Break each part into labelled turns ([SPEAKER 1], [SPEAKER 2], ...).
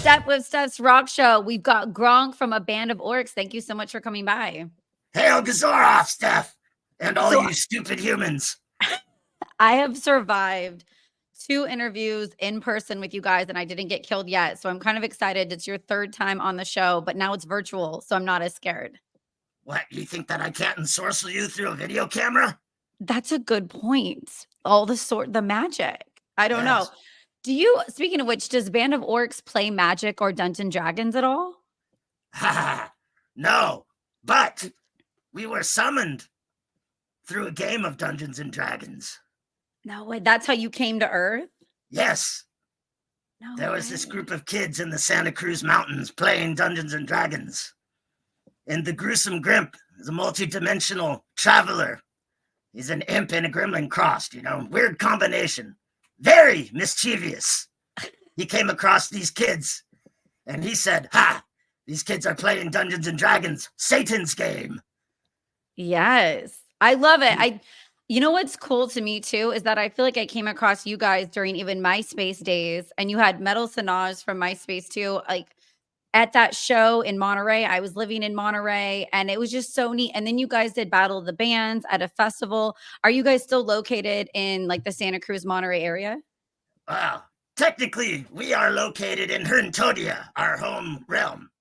[SPEAKER 1] Steph with Steph's Rock Show. We've got Gronk from a Band of Orcs. Thank you so much for coming by.
[SPEAKER 2] Hail Gzoroth, Steph, and all you stupid humans.
[SPEAKER 1] I have survived 2 interviews in person with you guys, and I didn't get killed yet. So I'm kind of excited. It's your 3rd time on the show, but now it's virtual, so I'm not as scared.
[SPEAKER 2] What, you think that I can't ensorcel you through a video camera?
[SPEAKER 1] That's a good point. All the magic. I don't know. Speaking of which, does Band of Orcs play Magic or Dungeons & Dragons at all?
[SPEAKER 2] No, but we were summoned through a game of Dungeons & Dragons.
[SPEAKER 1] No way. That's how you came to Earth?
[SPEAKER 2] Yes.
[SPEAKER 1] No
[SPEAKER 2] There was this group of kids in the Santa Cruz Mountains playing Dungeons & Dragons. And the gruesome Grimp is a multi-dimensional traveler. He's an imp and a gremlin crossed, weird combination. Very mischievous. He came across these kids and he said, these kids are playing Dungeons & Dragons, Satan's game.
[SPEAKER 1] Yes. I love it. You know what's cool to me too is that I feel like I came across you guys during even MySpace days, and you had Metal Sanaj from MySpace too. Like at that show in Monterey, I was living in Monterey, and it was just so neat. And then you guys did Battle of the Bands at a festival. Are you guys still located in like the Santa Cruz, Monterey area?
[SPEAKER 2] Well, technically, we are located in Hernthodia, our home realm.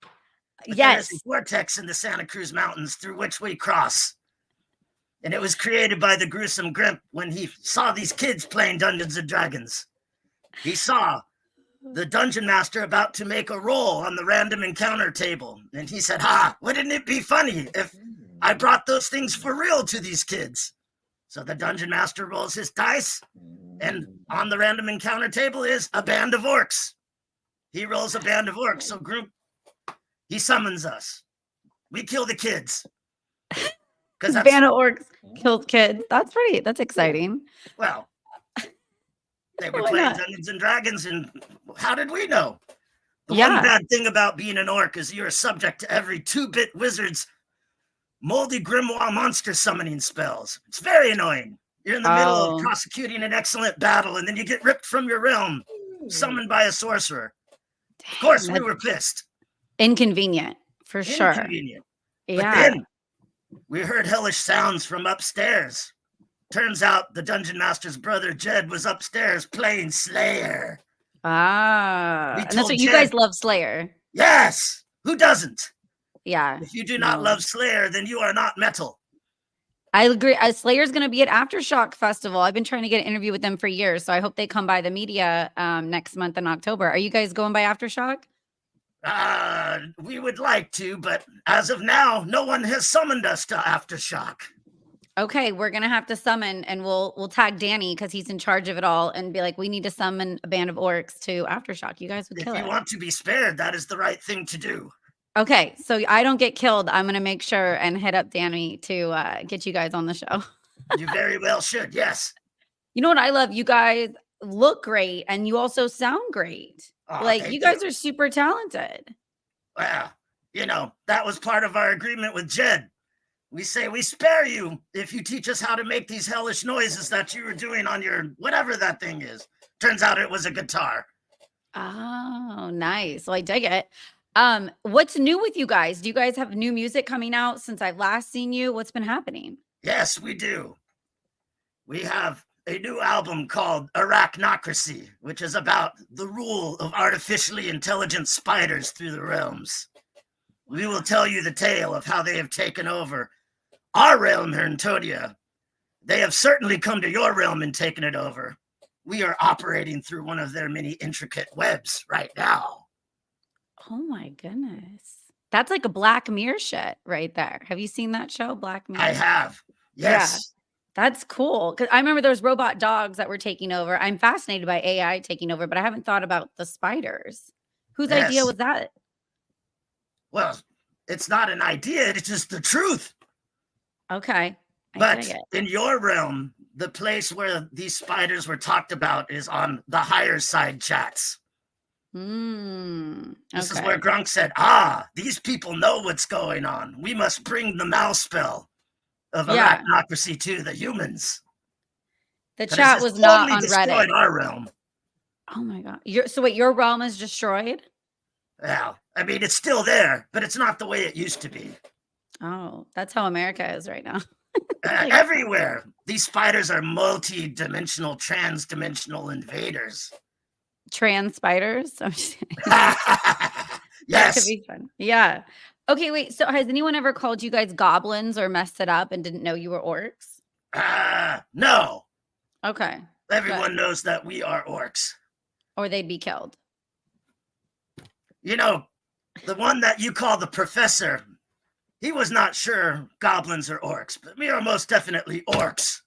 [SPEAKER 2] But
[SPEAKER 1] yes.
[SPEAKER 2] There is a vortex in the Santa Cruz Mountains through which we cross. And it was created by the gruesome Grimp when he saw these kids playing Dungeons & Dragons. He saw the dungeon master about to make a roll on the random encounter table. And he said, wouldn't it be funny if I brought those things for real to these kids? So the dungeon master rolls his dice, and on the random encounter table is a Band of Orcs. He rolls a Band of Orcs. So Group, he summons us. We kill the kids.
[SPEAKER 1] Because Band of Orcs killed kids. That's exciting.
[SPEAKER 2] Well, they were playing Dungeons & Dragons, and how did we know? The one bad thing about being an orc is you're subject to every 2-bit wizard's moldy grimoire monster summoning spells. It's very annoying. You're in the middle of prosecuting an excellent battle, and then you get ripped from your realm, summoned by a sorcerer. Of course, we were pissed.
[SPEAKER 1] Inconvenient, for sure.
[SPEAKER 2] Inconvenient. Yeah. But then we heard hellish sounds from upstairs. Turns out the dungeon master's brother Jed was upstairs playing Slayer.
[SPEAKER 1] And that's what you guys love, Slayer.
[SPEAKER 2] Yes. Who doesn't?
[SPEAKER 1] Yeah.
[SPEAKER 2] If you do not love Slayer, then you are not metal.
[SPEAKER 1] I agree. Slayer's going to be at Aftershock Festival. I've been trying to get an interview with them for years, so I hope they come by the media next month in October. Are you guys going by Aftershock?
[SPEAKER 2] We would like to, but as of now, no one has summoned us to Aftershock.
[SPEAKER 1] Okay, we're gonna have to summon, and we'll tag Danny because he's in charge of it all, and be like, we need to summon a Band of Orcs to Aftershock. You guys would kill it.
[SPEAKER 2] If you want to be spared, that is the right thing to do.
[SPEAKER 1] Okay, so I don't get killed. I'm gonna make sure and hit up Danny to get you guys on the show.
[SPEAKER 2] You very well should. Yes.
[SPEAKER 1] You know what I love? You guys look great, and you also sound great. You guys are super talented.
[SPEAKER 2] Well, that was part of our agreement with Jed. We say we spare you if you teach us how to make these hellish noises that you were doing on your whatever that thing is. Turns out it was a guitar.
[SPEAKER 1] Oh, nice. Well, I dig it. What's new with you guys? Do you guys have new music coming out since I've last seen you? What's been happening?
[SPEAKER 2] Yes, we do. We have a new album called Arachnocracy, which is about the rule of artificially intelligent spiders through the realms. We will tell you the tale of how they have taken over our realm here in Todia. They have certainly come to your realm and taken it over. We are operating through one of their many intricate webs right now.
[SPEAKER 1] Oh my goodness. That's like a Black Mirror shit right there. Have you seen that show, Black Mirror?
[SPEAKER 2] I have. Yes.
[SPEAKER 1] Yeah. That's cool. Because I remember those robot dogs that were taking over. I'm fascinated by AI taking over, but I haven't thought about the spiders. Whose idea was that?
[SPEAKER 2] Well, it's not an idea. It's just the truth.
[SPEAKER 1] Okay.
[SPEAKER 2] But in your realm, the place where these spiders were talked about is on the higher side chats. This is where Gronk said, these people know what's going on. We must bring the mouse spell of arachnocracy to the humans.
[SPEAKER 1] The chat was not on Reddit.
[SPEAKER 2] Our realm.
[SPEAKER 1] Oh my god! So wait, your realm is destroyed?
[SPEAKER 2] Well, I mean, it's still there, but it's not the way it used to be.
[SPEAKER 1] Oh, that's how America is right now. Like,
[SPEAKER 2] Everywhere. These spiders are multi-dimensional, trans-dimensional invaders.
[SPEAKER 1] trans spiders. I'm just kidding. That could
[SPEAKER 2] Yes.
[SPEAKER 1] be fun. Yeah. Okay, wait. So has anyone ever called you guys goblins or messed it up and didn't know you were orcs?
[SPEAKER 2] No.
[SPEAKER 1] Okay.
[SPEAKER 2] Everyone knows that we are orcs.
[SPEAKER 1] Or they'd be killed.
[SPEAKER 2] You know, the one that you call the professor, he was not sure goblins or orcs, but we are most definitely orcs.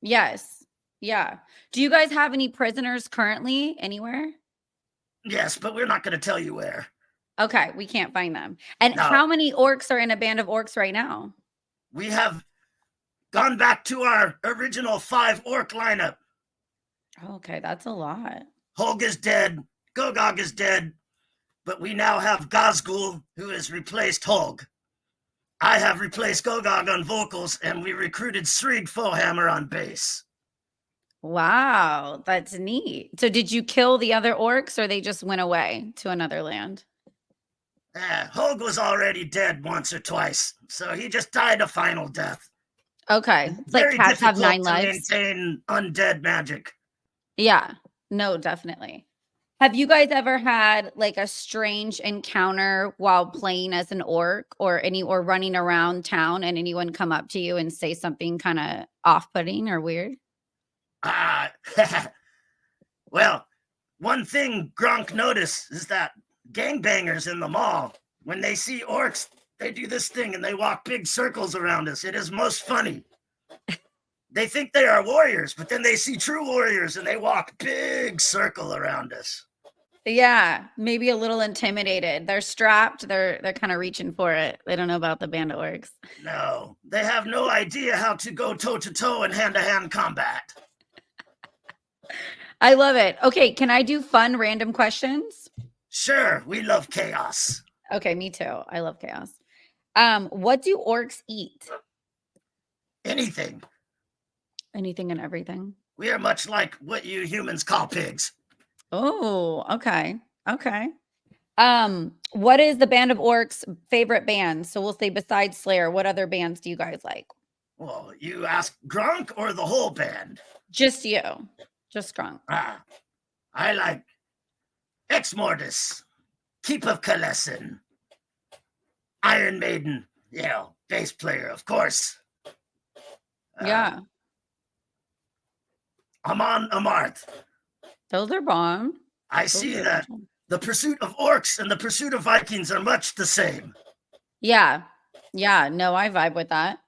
[SPEAKER 1] Yes. Yeah. Do you guys have any prisoners currently anywhere?
[SPEAKER 2] Yes, but we're not going to tell you where.
[SPEAKER 1] Okay, we can't find them. And
[SPEAKER 2] No.
[SPEAKER 1] how many orcs are in a band of orcs right now?
[SPEAKER 2] We have gone back to our original 5 orc lineup.
[SPEAKER 1] Okay, that's a lot.
[SPEAKER 2] Holg is dead. Gogog is dead. But we now have Gazgul, who has replaced Holg. I have replaced Gogog on vocals, and we recruited Srig Fohammer on bass.
[SPEAKER 1] Wow, that's neat. So did you kill the other orcs or they just went away to another land?
[SPEAKER 2] Holg was already dead once or twice, so he just died a final death.
[SPEAKER 1] Okay. It's like
[SPEAKER 2] Very
[SPEAKER 1] cats have
[SPEAKER 2] difficult
[SPEAKER 1] 9
[SPEAKER 2] to
[SPEAKER 1] lives.
[SPEAKER 2] maintain undead magic.
[SPEAKER 1] Yeah. No, definitely. Have you guys ever had like a strange encounter while playing as an orc or running around town and anyone come up to you and say something kind of off-putting or weird?
[SPEAKER 2] Well, one thing Gronk noticed is that gangbangers in the mall, when they see orcs, they do this thing and they walk big circles around us. It is most funny. They think they are warriors, but then they see true warriors and they walk big circle around us.
[SPEAKER 1] Yeah, maybe a little intimidated. They're strapped. They're kind of reaching for it. They don't know about the Band of Orcs.
[SPEAKER 2] No, they have no idea how to go toe-to-toe in hand-to-hand combat.
[SPEAKER 1] I love it. Okay, can I do fun random questions?
[SPEAKER 2] Sure, we love chaos.
[SPEAKER 1] Okay, me too. I love chaos. What do orcs eat?
[SPEAKER 2] Anything.
[SPEAKER 1] Anything and everything.
[SPEAKER 2] We are much like what you humans call pigs.
[SPEAKER 1] Oh, okay. Okay. What is the Band of Orcs' favorite band? So we'll say besides Slayer, what other bands do you guys like?
[SPEAKER 2] Well, you ask Gronk or the whole band?
[SPEAKER 1] Just you. Just Gronk.
[SPEAKER 2] I like Ex Mortis, Keep of Kalessin, Iron Maiden, bass player, of course.
[SPEAKER 1] Yeah.
[SPEAKER 2] Amon Amarth.
[SPEAKER 1] Those are bomb.
[SPEAKER 2] I see that the pursuit of orcs and the pursuit of Vikings are much the same.
[SPEAKER 1] Yeah. Yeah. No, I vibe with that.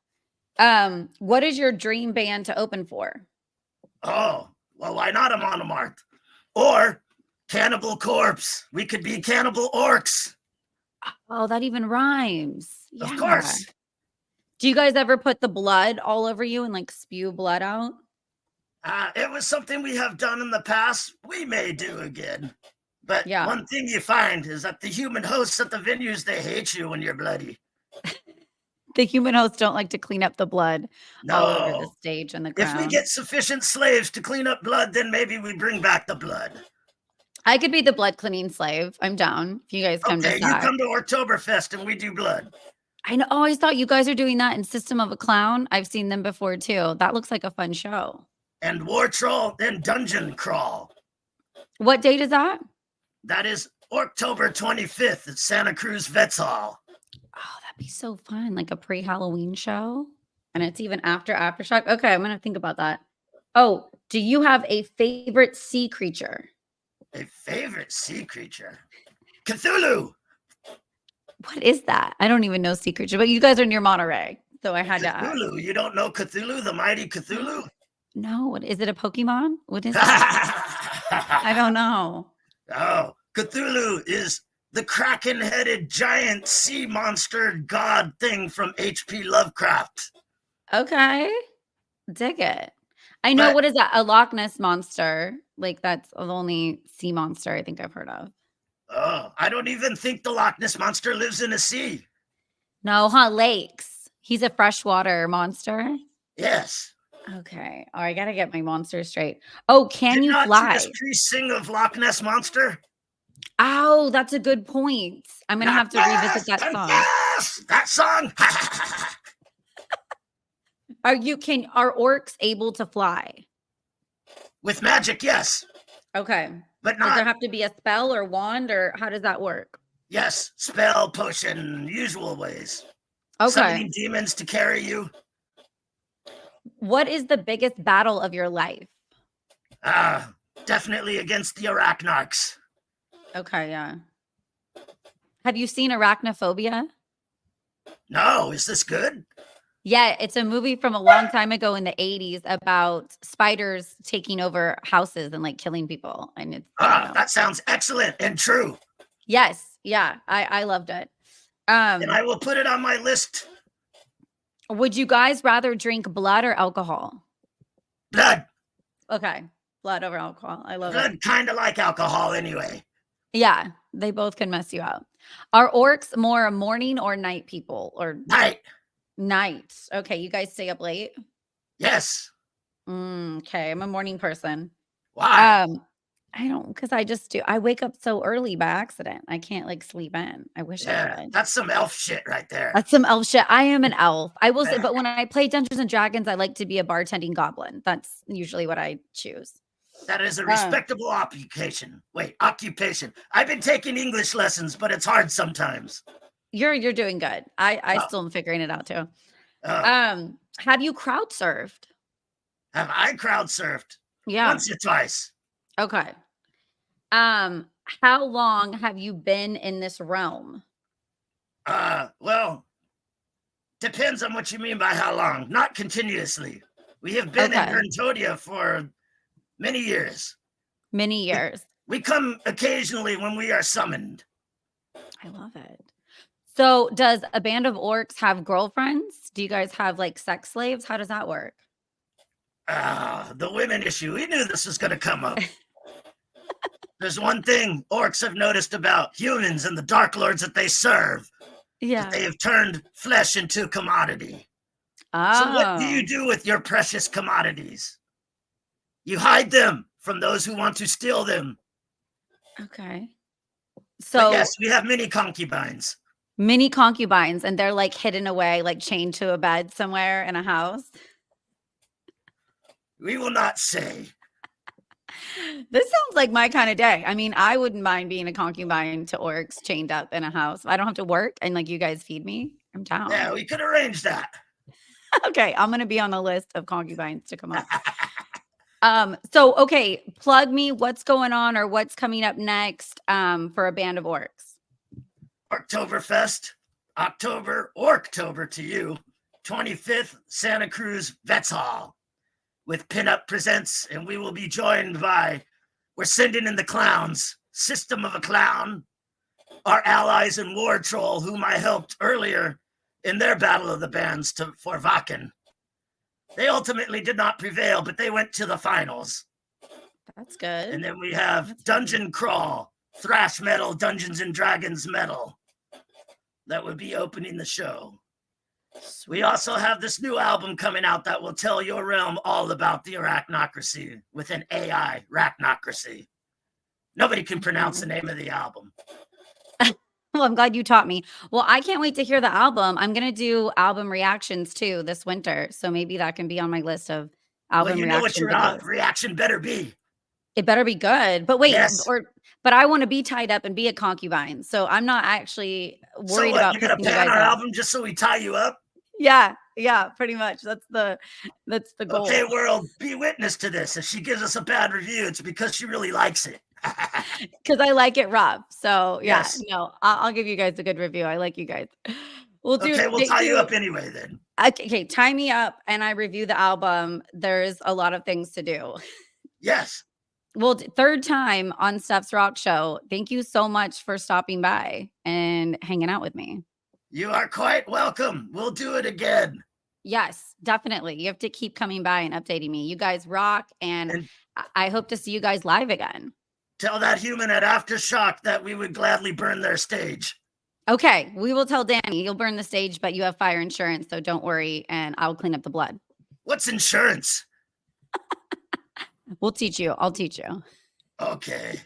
[SPEAKER 1] What is your dream band to open for?
[SPEAKER 2] Oh, well, why not Amon Amarth? Or Cannibal Corpse. We could be Cannibal Orcs.
[SPEAKER 1] Oh, that even rhymes. Yeah.
[SPEAKER 2] Of course.
[SPEAKER 1] Do you guys ever put the blood all over you and like spew blood out?
[SPEAKER 2] It was something we have done in the past. We may do again. But
[SPEAKER 1] Yeah.
[SPEAKER 2] one thing you find is that the human hosts at the venues, they hate you when you're bloody.
[SPEAKER 1] The human hosts don't like to clean up the blood all over the
[SPEAKER 2] No.
[SPEAKER 1] stage and the
[SPEAKER 2] If
[SPEAKER 1] ground.
[SPEAKER 2] we get sufficient slaves to clean up blood, then maybe we bring back the blood.
[SPEAKER 1] I could be the blood cleaning slave. I'm down if you guys come to
[SPEAKER 2] Okay, you
[SPEAKER 1] that.
[SPEAKER 2] come to Orctoberfest and we do blood.
[SPEAKER 1] I know. Always thought you guys are doing that in System of a Clown. I've seen them before too. That looks like a fun show.
[SPEAKER 2] And War Troll and Dungeon Crawl.
[SPEAKER 1] What date is that?
[SPEAKER 2] That is October 25th at Santa Cruz Vets Hall.
[SPEAKER 1] Oh, that'd be so fun. Like a pre-Halloween show. And it's even after Aftershock. Okay, I'm going to think about that. Oh, do you have a favorite sea creature?
[SPEAKER 2] A favorite sea creature? Cthulhu!
[SPEAKER 1] What is that? I don't even know sea creature, but you guys are near Monterey. So I had to ask.
[SPEAKER 2] Cthulhu, you don't know Cthulhu, the mighty Cthulhu?
[SPEAKER 1] No, what is it? A Pokemon? What is it? I don't know.
[SPEAKER 2] Oh, Cthulhu is the kraken-headed giant sea monster god thing from H.P. Lovecraft.
[SPEAKER 1] Okay. Dig it. I know,
[SPEAKER 2] But-
[SPEAKER 1] what is that? A Loch Ness monster. Like that's the only sea monster I think I've heard of.
[SPEAKER 2] Oh, I don't even think the Loch Ness monster lives in a sea.
[SPEAKER 1] No, lakes. He's a freshwater monster.
[SPEAKER 2] Yes.
[SPEAKER 1] Okay. Oh, I gotta get my monster straight. Oh, can
[SPEAKER 2] Did
[SPEAKER 1] you
[SPEAKER 2] not
[SPEAKER 1] fly?
[SPEAKER 2] Judas Priest sing of Loch Ness monster?
[SPEAKER 1] Oh, that's a good point. I'm gonna have to revisit that song.
[SPEAKER 2] Confess! That song.
[SPEAKER 1] Are orcs able to fly?
[SPEAKER 2] With magic, yes,
[SPEAKER 1] Okay.
[SPEAKER 2] but
[SPEAKER 1] Does there
[SPEAKER 2] not.
[SPEAKER 1] have to be a spell or wand, or how does that work?
[SPEAKER 2] Yes, spell, potion, usual ways.
[SPEAKER 1] Okay.
[SPEAKER 2] Summoning demons to carry you.
[SPEAKER 1] What is the biggest battle of your life?
[SPEAKER 2] Definitely against the Arachnarchs.
[SPEAKER 1] Okay, yeah. Have you seen Arachnophobia?
[SPEAKER 2] No, is this good?
[SPEAKER 1] Yeah, it's a movie from a long time ago in the 80s about spiders taking over houses and like killing people. And it's
[SPEAKER 2] That sounds excellent and true.
[SPEAKER 1] Yes, yeah, I loved it.
[SPEAKER 2] And I will put it on my list.
[SPEAKER 1] Would you guys rather drink blood or alcohol?
[SPEAKER 2] Blood.
[SPEAKER 1] Okay, blood over alcohol. I love it.
[SPEAKER 2] Blood kind of like alcohol anyway.
[SPEAKER 1] Yeah, they both can mess you up. Are orcs more morning or night people? Or
[SPEAKER 2] Night.
[SPEAKER 1] night? Okay, you guys stay up late?
[SPEAKER 2] Yes.
[SPEAKER 1] Okay, I'm a morning person.
[SPEAKER 2] Why?
[SPEAKER 1] I don't, because I wake up so early by accident. I can't like sleep in. I wish I could.
[SPEAKER 2] That's some elf shit right there.
[SPEAKER 1] That's some elf shit. I am an elf. I will say, but when I play Dungeons and Dragons, I like to be a bartending goblin. That's usually what I choose.
[SPEAKER 2] That is a respectable occupation. Wait, occupation. I've been taking English lessons, but it's hard sometimes.
[SPEAKER 1] You're doing good. I still am figuring it out too. Have you crowd surfed?
[SPEAKER 2] Have I crowd surfed?
[SPEAKER 1] Yeah.
[SPEAKER 2] Once or twice.
[SPEAKER 1] Okay. How long have you been in this realm?
[SPEAKER 2] Well, depends on what you mean by how long. Not continuously. We have been in Orctober for many years.
[SPEAKER 1] Many years.
[SPEAKER 2] We come occasionally when we are summoned.
[SPEAKER 1] I love it. So does a band of orcs have girlfriends? Do you guys have like sex slaves? How does that work?
[SPEAKER 2] The women issue. We knew this was going to come up. There's one thing orcs have noticed about humans and the dark lords that they serve.
[SPEAKER 1] Yeah.
[SPEAKER 2] That they have turned flesh into a commodity. So what do you do with your precious commodities? You hide them from those who want to steal them.
[SPEAKER 1] Okay. So
[SPEAKER 2] but yes, we have many concubines.
[SPEAKER 1] Many concubines, and they're like hidden away, like chained to a bed somewhere in a house.
[SPEAKER 2] We will not say.
[SPEAKER 1] This sounds like my kind of day. I mean, I wouldn't mind being a concubine to orcs chained up in a house. I don't have to work and like you guys feed me. I'm down.
[SPEAKER 2] Yeah, we could arrange that.
[SPEAKER 1] Okay, I'm going to be on the list of concubines to come up. So, okay, plug me what's going on or what's coming up next for a Band of Orcs.
[SPEAKER 2] Orctoberfest, Orctober to you, 25th, Santa Cruz Vets Hall, with Pinup Presents, and we will be joined by, we're sending in the clowns, System of a Clown, our allies in War Troll, whom I helped earlier in their Battle of the Bands for Vakken. They ultimately did not prevail, but they went to the finals.
[SPEAKER 1] That's good.
[SPEAKER 2] And then we have Dungeon Crawl, Thrash Metal, Dungeons and Dragons Metal. That would be opening the show. Sweet. We also have this new album coming out that will tell your realm all about the arachnocracy with an AI, arachnocracy. Nobody can pronounce the name of the album.
[SPEAKER 1] Well, I'm glad you taught me. Well, I can't wait to hear the album. I'm going to do album reactions too this winter. So maybe that can be on my list of album reactions. Well, you know what
[SPEAKER 2] your reaction better be.
[SPEAKER 1] It better be good. But wait, but I want to be tied up and be a concubine. So I'm not actually worried about
[SPEAKER 2] you're going to pan our album just so we tie you up?
[SPEAKER 1] Yeah, pretty much. That's the goal.
[SPEAKER 2] Okay, world, be witness to this. If she gives us a bad review, it's because she really likes it.
[SPEAKER 1] Because I like it rough. So yeah, yes. No, I'll give you guys a good review. I like you guys.
[SPEAKER 2] We'll tie you up anyway then.
[SPEAKER 1] Okay, tie me up and I review the album. There's a lot of things to do.
[SPEAKER 2] Yes.
[SPEAKER 1] Well, third time on Stefs Rock Show. Thank you so much for stopping by and hanging out with me.
[SPEAKER 2] You are quite welcome. We'll do it again.
[SPEAKER 1] Yes, definitely. You have to keep coming by and updating me. You guys rock, and I hope to see you guys live again.
[SPEAKER 2] Tell that human at Aftershock that we would gladly burn their stage.
[SPEAKER 1] Okay, we will tell Danny. You'll burn the stage, but you have fire insurance, so don't worry, and I'll clean up the blood.
[SPEAKER 2] What's insurance?
[SPEAKER 1] We'll teach you. I'll teach you.
[SPEAKER 2] Okay.